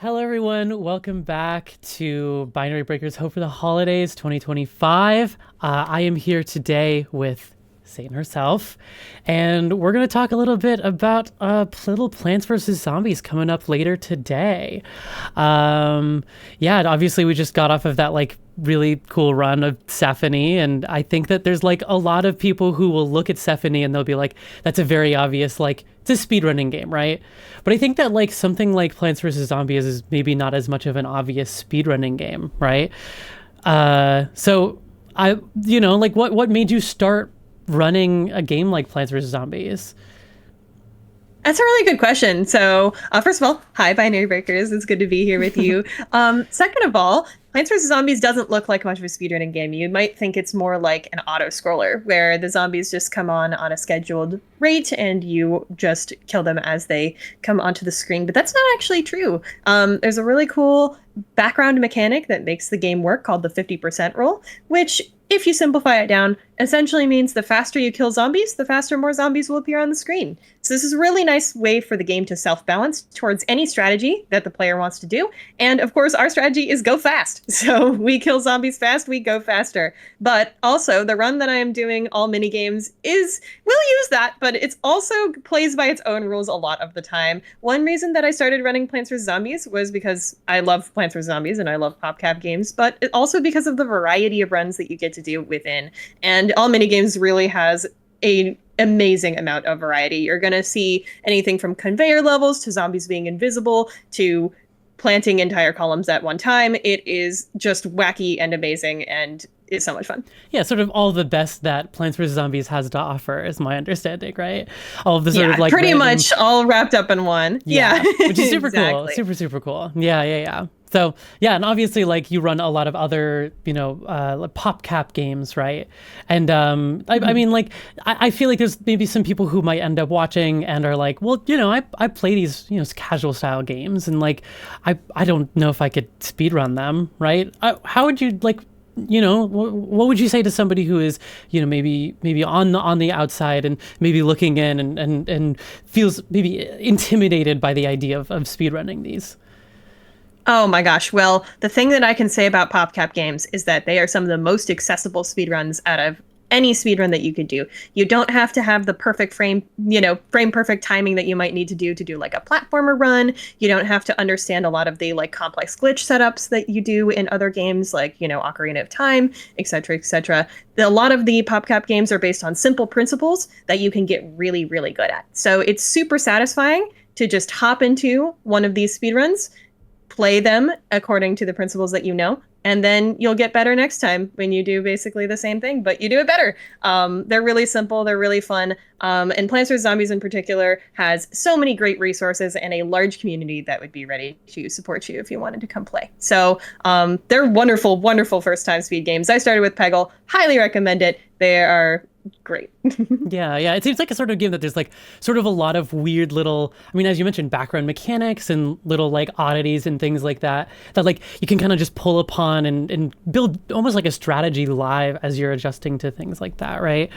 Hello, everyone. Welcome back to Binary Breakers Hope for the Holidays 2025. I am here today with Satan herself, and we're going to talk a little bit about little Plants vs. Zombies coming up later today. Obviously, we just got off of that really cool run of Stephanie, and I think that there's a lot of people who will look at Stephanie and they'll be like, that's a very obvious it's a speedrunning game, right? But I think that something like Plants vs. Zombies is maybe not as much of an obvious speedrunning game, right? So what made you start running a game like Plants vs. Zombies? That's a really good question. So, first of all, hi, Binary Breakers. It's good to be here with you. Second of all, Plants vs. Zombies doesn't look like much of a speedrunning game. You might think it's more like an auto-scroller, where the zombies just come on a scheduled rate, and you just kill them as they come onto the screen. But that's not actually true. There's a really cool background mechanic that makes the game work called the 50% rule, which, if you simplify it down, essentially means the faster you kill zombies, the faster more zombies will appear on the screen. So this is a really nice way for the game to self-balance towards any strategy that the player wants to do. And of course, our strategy is go fast. So we kill zombies fast, we go faster. But also, the run that I am doing, all minigames, we'll use that, but it's also plays by its own rules a lot of the time. One reason that I started running Plants vs. Zombies was because I love Plants vs. Zombies and I love PopCap games, but also because of the variety of runs that you get to do within. And all minigames really has an amazing amount of variety. You're going to see anything from conveyor levels to zombies being invisible to planting entire columns at one time. It is just wacky and amazing and is so much fun. Yeah, sort of all the best that Plants vs. Zombies has to offer is my understanding, right? All of the sort of pretty random... much all wrapped up in one. Yeah. Which is super exactly. cool. Super cool. Yeah. So, yeah, and obviously, you run a lot of other, PopCap games, right? And I feel like there's maybe some people who might end up watching and are like, well, I play these, casual style games, and I don't know if I could speedrun them, right? How would you what would you say to somebody who is, maybe on the outside and maybe looking in and feels maybe intimidated by the idea of speedrunning these? Oh my gosh. Well, the thing that I can say about PopCap games is that they are some of the most accessible speedruns out of any speedrun that you could do. You don't have to have the perfect frame perfect timing that you might need to do a platformer run. You don't have to understand a lot of the complex glitch setups that you do in other games like, Ocarina of Time, etc., etc. A lot of the PopCap games are based on simple principles that you can get really, really good at. So it's super satisfying to just hop into one of these speedruns, play them according to the principles that you know, and then you'll get better next time when you do basically the same thing, but you do it better. They're really simple. They're really fun. And Plants vs. Zombies in particular has so many great resources and a large community that would be ready to support you if you wanted to come play. So they're wonderful, wonderful first-time speed games. I started with Peggle. Highly recommend it. They are great. Yeah. It seems like a sort of game that there's sort of a lot of weird little, as you mentioned, background mechanics and little oddities and things like that you can kind of just pull upon and build almost like a strategy live as you're adjusting to things like that, right?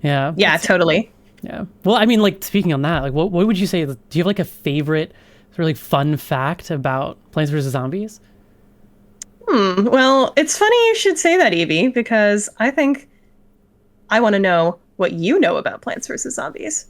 Yeah. Yeah, totally. Yeah. Well, speaking on that, what would you say? Do you have a favorite sort of fun fact about Plants vs. Zombies? Well, it's funny you should say that, Evie, because I think I want to know what you know about Plants vs. Zombies.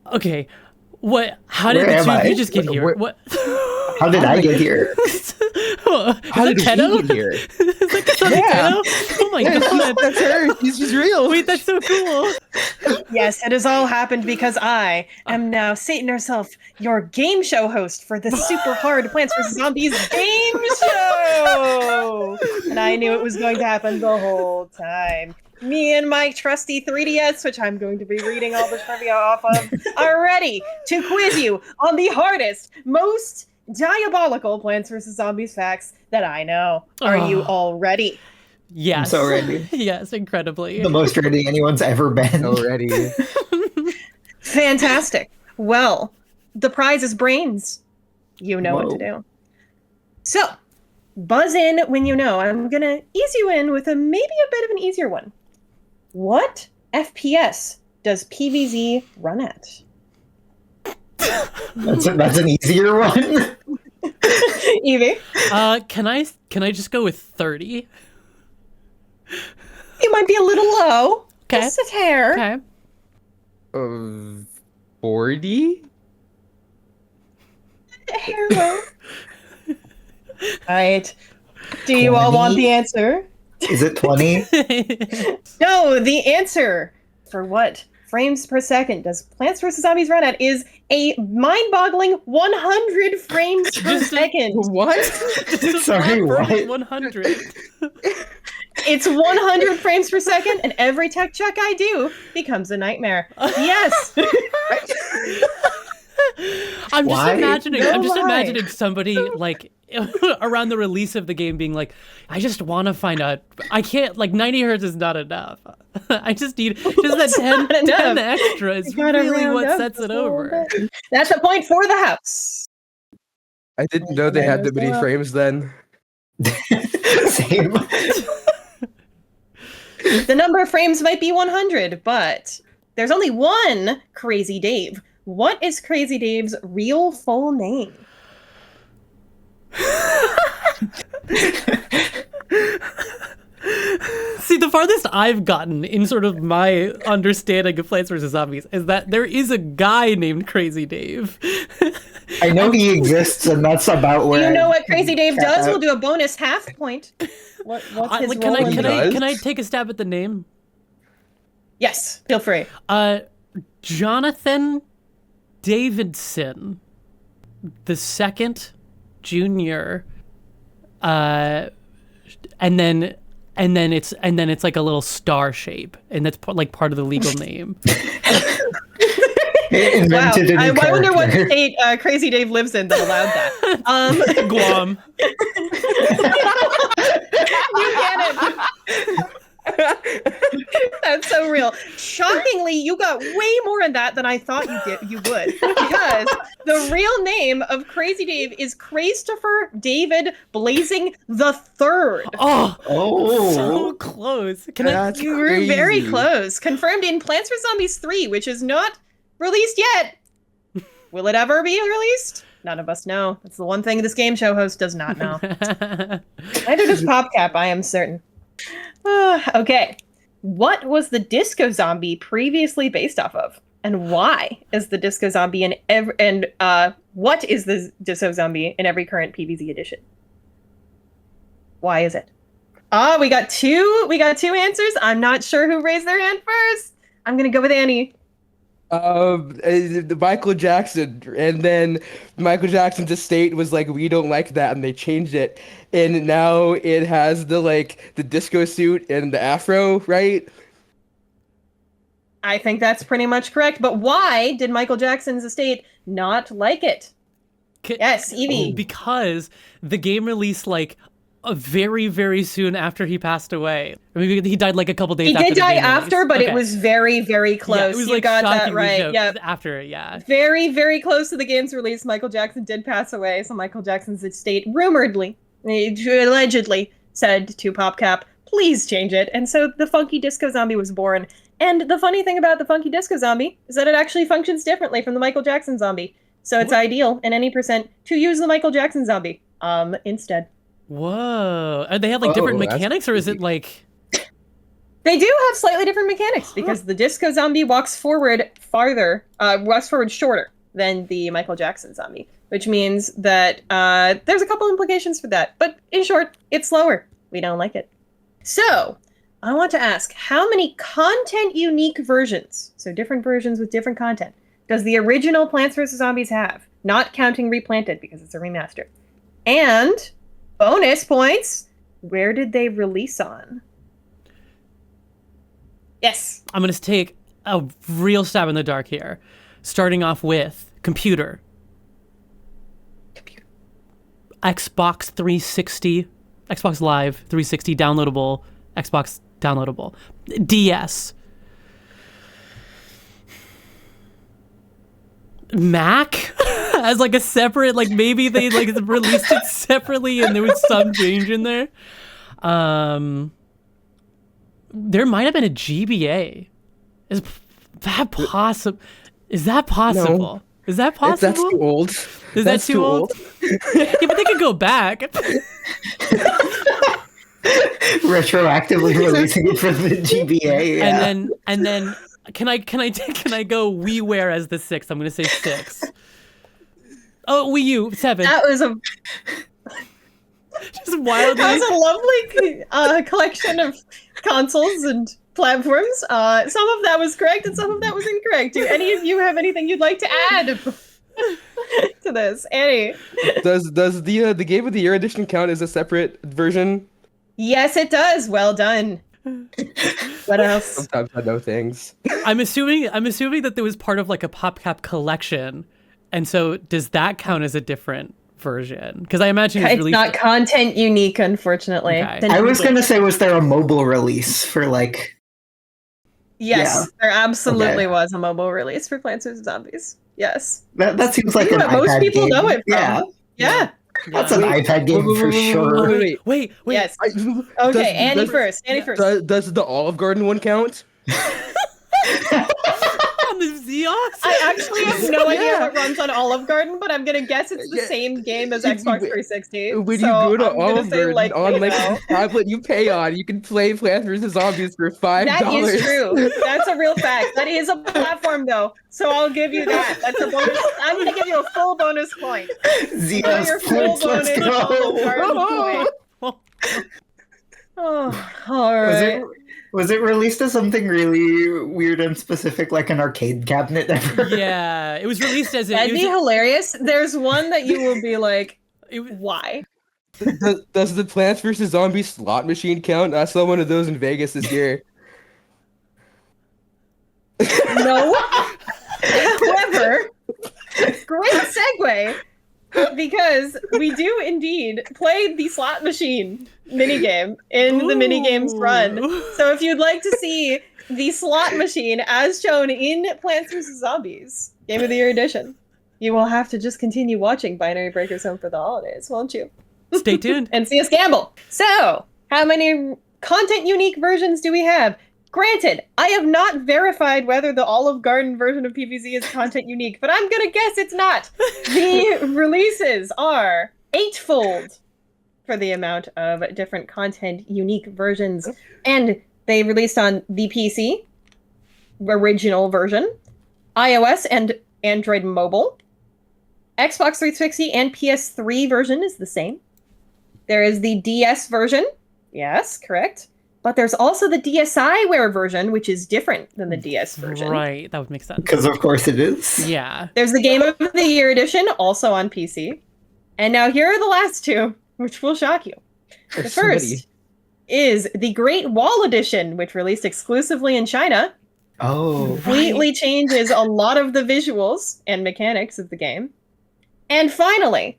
Okay. What? How did the two of you just get here? What? How did I get here? How did he get here? Yeah. Oh my god. That's her. She's real. Wait, that's so cool. Yes, it has all happened because I am now Satan herself, your game show host for the super hard Plants vs. Zombies game show. And I knew it was going to happen the whole time. Me and my trusty 3DS, which I'm going to be reading all the trivia off of, are ready to quiz you on the hardest, most diabolical Plants vs. Zombies facts that I know. Are you all ready? Yes. I'm so ready. Yes, incredibly. The most ready anyone's ever been. Already. Fantastic. Well, the prize is brains. You know Whoa. what to do. So, buzz in when you know. I'm going to ease you in with maybe a bit of an easier one. What FPS does PVZ run at? That's an easier one. Evie, Can I just go with 30? you might be a little low. Okay. Just a hair. Okay. 40? A hair low. All right. Do you all 20? want the answer? Is it 20? No, the answer for what frames per second does Plants vs. Zombies run at is a mind-boggling 100 frames per second. What? Sorry, what? 100. It's 100 frames per second, and every tech check I do becomes a nightmare. Yes. I'm just Why? imagining. No I'm just lie. imagining somebody like around the release of the game being like, I just want to find out. I can't. Like 90 hertz is not enough. I just need just that 10, not 10 enough. extra is You gotta really round what up sets just it a little over. bit. That's a point for the house. I didn't know they had that many frames then. Same. The number of frames might be 100, but there's only one Crazy Dave. What is Crazy Dave's real full name? See, the farthest I've gotten in sort of my understanding of Plants vs. Zombies is that there is a guy named Crazy Dave. I know he exists, and that's about Do where. you know I what Crazy Dave cap does? out. We'll do a bonus half point. What's his Like, role? can I take a stab at the name? Yes, feel free. Jonathan Davidson the second junior, and then it's like a little star shape, and that's like part of the legal name. They Wow, invented a new I wonder what character. state Crazy Dave lives in that allowed that. Guam. New canon. That's so real. Shockingly, you got way more in that than I thought you would, because the real name of Crazy Dave is Christopher David Blazing the Third. Oh, Oh, so close. That's You were very crazy. close. Confirmed in Plants vs. Zombies 3, which is not released yet. Will it ever be released? None of us know. That's the one thing this game show host does not know. Neither does PopCap, I am certain. Okay. What was the Disco Zombie previously based off of? And why is the Disco Zombie what is the Disco Zombie in every current PvZ edition? Why is it? We got two answers. I'm not sure who raised their hand first. I'm gonna go with Annie. The Michael Jackson, and then Michael Jackson's estate was like, we don't like that, and they changed it, and now it has the disco suit and the afro, right? I think that's pretty much correct. But why did Michael Jackson's estate not like it? Yes, Evie. Because the game released like very, very soon after he passed away. I mean, he died like a couple days He after did the die game after, released. but Okay. it was very, very close. Yeah, it was You like got that shockingly right. just Yep. after, yeah. Very, very close to the game's release. Michael Jackson did pass away, so Michael Jackson's estate rumoredly, allegedly said to PopCap, please change it. And so the Funky Disco Zombie was born. And the funny thing about the Funky Disco Zombie is that it actually functions differently from the Michael Jackson Zombie. So it's ideal in any percent to use the Michael Jackson Zombie instead. Whoa. They have like different that's mechanics, or is it crazy. like... They do have slightly different mechanics because the Disco Zombie walks forward shorter than the Michael Jackson Zombie, which means that there's a couple implications for that. But in short, it's slower. We don't like it. So I want to ask, how many content unique versions, so different versions with different content, does the original Plants vs. Zombies have? Not counting Replanted because it's a remaster. And bonus points, where did they release on? Yes. I'm going to take a real stab in the dark here. Starting off with computer. Xbox 360, Xbox Live 360 downloadable, Xbox downloadable. DS. Mac as like a separate, like maybe they like released it separately and there was some change in there. There might have been a GBA. Is that possible? Is that possible? Is that If possible? that's too old. Is That's that too old? Yeah, but they could go back. Retroactively releasing it for the GBA. Yeah. And then can I go WiiWare as the 6th? I'm gonna say 6. Oh, Wii U 7. That was a Just wildly. That was a lovely collection of consoles and platforms. Some of that was correct and some of that was incorrect. Do any of you have anything you'd like to add to this? Annie? Does the Game of the Year edition count as a separate version? Yes, it does. Well done. What else? Sometimes I know things. I'm assuming that there was part of like a PopCap collection, and so does that count as a different version? Because I imagine It's not content unique, unfortunately. Okay. I was gonna say, was there a mobile release for like? Yes, there absolutely Okay. was a mobile release for Plants vs Zombies. Yes. That seems like an What most iPad people game. know it from. Yeah, Yeah. that's an iPad game for sure. Wait. Yes. Okay, Annie first. Annie first. Does the Olive Garden one count? On the Xeos? I actually have no idea Yeah. what runs on Olive Garden, but I'm gonna guess it's the Yeah. same game as When Xbox 360. When so you go to I'm gonna Olive say Garden likely on like no. the tablet you pay on, you can play Plants vs Zombies for $5. That is true. That's a real fact. That is a platform, though. So I'll give you that. That's a bonus. I'm gonna give you a full bonus point. Xenos Your full points, let's bonus Olive Garden go. point. Oh, all right. Was it released as something really weird and specific, like an arcade cabinet? Yeah, it was released as That'd be hilarious. There's one that you will be like, it was, why? Does the Plants vs Zombies slot machine count? I saw one of those in Vegas this year. No. However, great segue, because we do indeed play the slot machine minigame in the minigames run. So if you'd like to see the slot machine as shown in Plants vs. Zombies Game of the Year edition, you will have to just continue watching Binary Breakers Home for the holidays, won't you? Stay tuned. And see us gamble. So, how many content unique versions do we have? Granted, I have not verified whether the Olive Garden version of PVZ is content unique, but I'm gonna guess it's not. The releases are 8-fold for the amount of different content unique versions, and they released on the PC original version, iOS and Android mobile, Xbox 360 and PS3 version is the same. There is the DS version. Yes, correct. But there's also the DSiWare version, which is different than the DS version. Right, that would make sense. Because of course it is. Yeah. There's the Game of the Year edition, also on PC. And now here are the last two, which will shock you. The There's so many. first is the Great Wall edition, which released exclusively in China. Oh. Completely changes a lot of the visuals and mechanics of the game. And finally,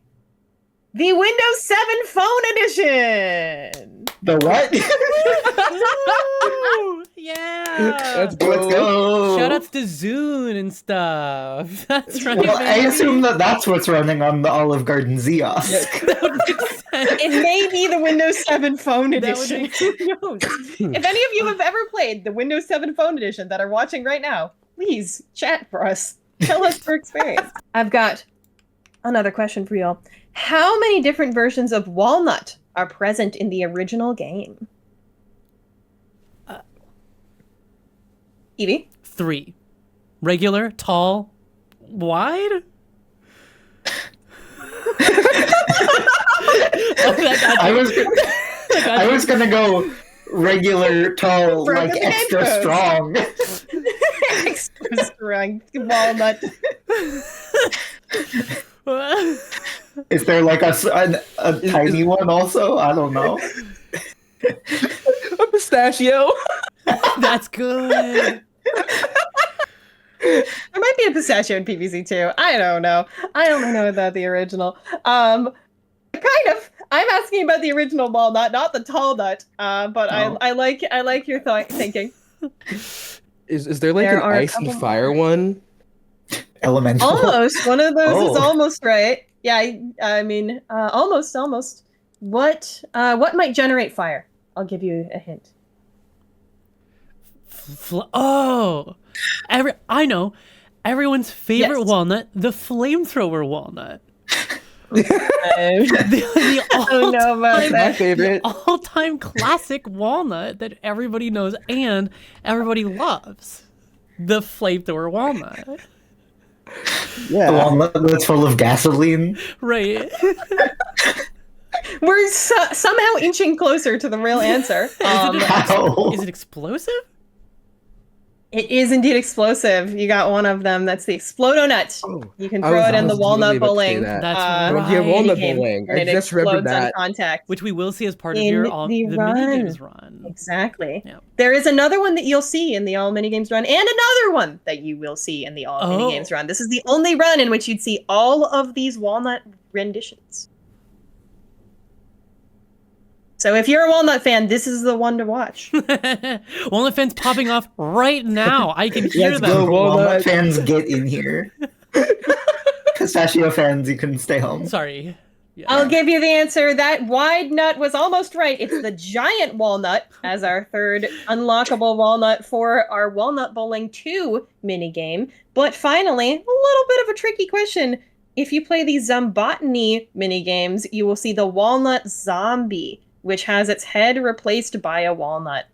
the Windows 7 Phone edition. The what? Woo! Yeah. Let's go. Let's go. Shout outs to Zune and stuff. That's right. Well, I baby. assume that's what's running on the Olive Garden Xeos. That would make sense. It may be the Windows 7 Phone That would edition. make- Who knows? If any of you have ever played the Windows 7 Phone edition that are watching right now, please chat for us. Tell us your experience. I've got another question for y'all. How many different versions of Walnut are present in the original game? Evie? 3. Regular, tall, wide? Oh, that got I you. was That got I you. was gonna go regular, tall, Broken like the extra game strong. Extra strong Walnut. Is there like a tiny one also? I don't know. A pistachio. That's good. There might be a pistachio in PVC too. I don't know. I only know about the original. Kind of. I'm asking about the original walnut, not the tall nut. But Oh. I like your thinking. Is there like There an are a ice and couple fire one? Elemental. Almost. One of those is Oh. almost right. Yeah, I mean, almost. What might generate fire? I'll give you a hint. Oh, I know. everyone's favorite Yes. walnut, the flamethrower walnut. I The don't know about all-time, My that. favorite. all-time classic walnut that everybody knows and everybody loves. The flamethrower walnut. Yeah. The walnut that's full of gasoline. Right. We're somehow inching closer to the real answer. How? Is it explosive? It is indeed explosive. You got one of them. That's the Explodo Nut. Oh, You can I throw was- it I in the was literally walnut about to say bowling. that. That's Oh, right. yeah, walnut minigame, bowling. and I it just remembered explodes on that. contact. Which we will see as part of In your the the run. minigames run. Exactly. Yeah. There is another one that you'll see in the All Minigames run, and another one that you will see in the All Oh. Minigames run. This is the only run in which you'd see all of these walnut renditions. So if you're a walnut fan, this is the one to watch. Walnut fans popping off right now. I can hear Let's them. go. Walnut Walnut. fans, get in here. Pistachio fans, you can stay home. Sorry. Yeah. I'll give you the answer. That wide nut was almost right. It's the giant walnut as our third unlockable walnut for our Walnut Bowling 2 minigame. But finally, a little bit of a tricky question. If you play the Zombotany minigames, you will see the Walnut Zombie, which has its head replaced by a walnut.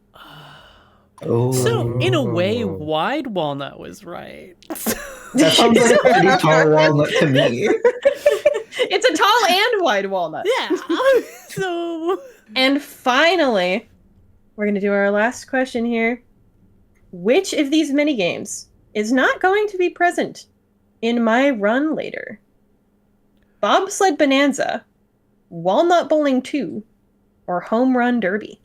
Oh. So, in a way, Wide Walnut was right. That sounds like a pretty tall walnut to me. It's a tall and wide walnut. Yeah. So. And finally, we're going to do our last question here. Which of these minigames is not going to be present in my run later? Bobsled Bonanza, Walnut Bowling 2, or Home Run Derby?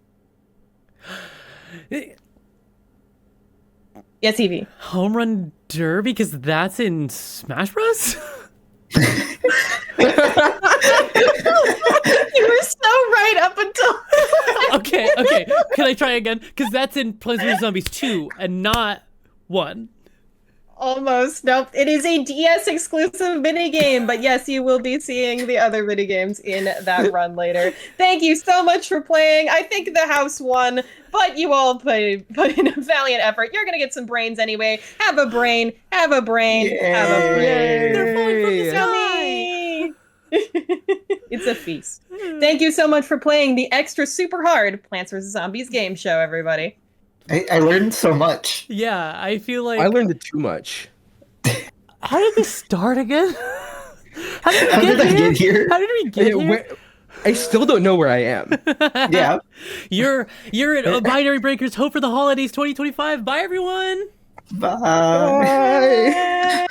Yes, Evie. Home Run Derby? Because that's in Smash Bros? You were so right up until. Okay. Can I try again? Because that's in Plants vs. Zombies 2 and not 1. Almost. Nope. It is a DS exclusive minigame, but yes, you will be seeing the other minigames in that run later. Thank you so much for playing. I think the house won, but you all put in a valiant effort. You're going to get some brains anyway. Have a brain. Have a brain. Have a brain. They're falling from the Yay. sky. Yummy! It's a feast. Thank you so much for playing the extra super hard Plants vs. Zombies game show, everybody. I learned so much. Yeah, I feel like. I learned it too much. How did this start again? How did How we did I get here? get here? How did we get here? I still don't know where I am. Yeah. You're at Binary Breakers. Hope for the holidays 2025. Bye, everyone. Bye. Bye.